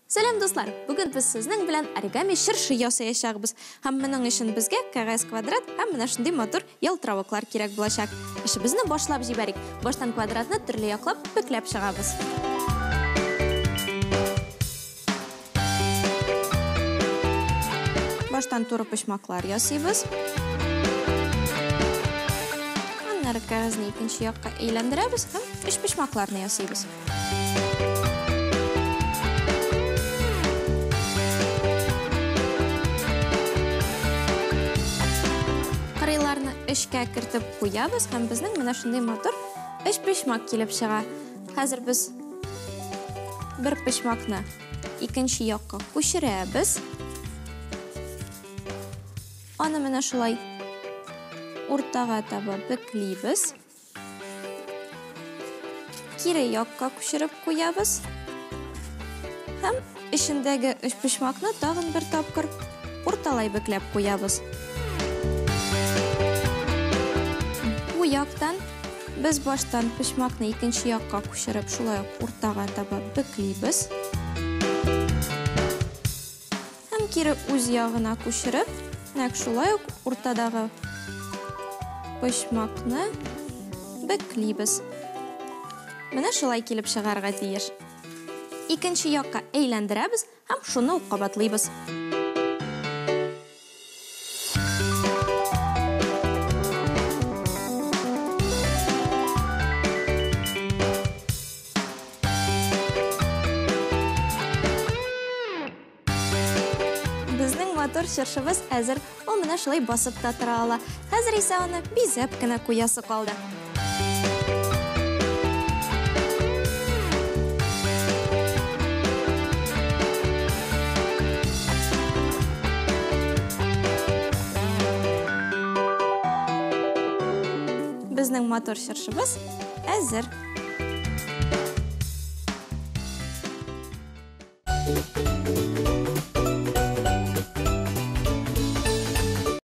Сәлем достар, бүгін біз сіздің білән оригами шыршы ясаячакбыз. Һәм моның өчен безгә кәгазь квадрат һәм менә шундый матур ялтыравыклар кирәк булачак. Эшебезне башлап җибәрик. Баштан квадратны төрле яклап бөкләп чыгабыз. Баштан туры почмаклар ясыйбыз. Аннары кәгазьне икенче якка әйләндерәбез һәм өч почмакларны ясыйбыз. Кырыйларны эшкә кертеп куябыз һәм безнең менә шундый матур өч почмак килеп чыга. Хәзер без бер почмакны икенче якка күчерәбез. Аны менә шулай уртага таба бөклибез. Кире якка күчереп куябыз. Һәм ишендәге өч почмакны тагын бер тапкыр урталай бөкләп куябыз. Бу яктан без баштан почмакны икенче якка күчереп шулай уртага таба бөклибез. Һәм кире үз ягына күчереп, нәкъ шулай ук уртадагы почмакны бөклибез. Менә шулай килеп чыгарга тиеш. Икенче якка әйләндерәбез һәм шуны ук кабатлыйбыз. Безнең матур чыршыбыз әзер, ул менә шулай басып та тора ала. Хәзер исә аны бизәп кенә куясы калды. Безнең матур чыршыбыз әзер.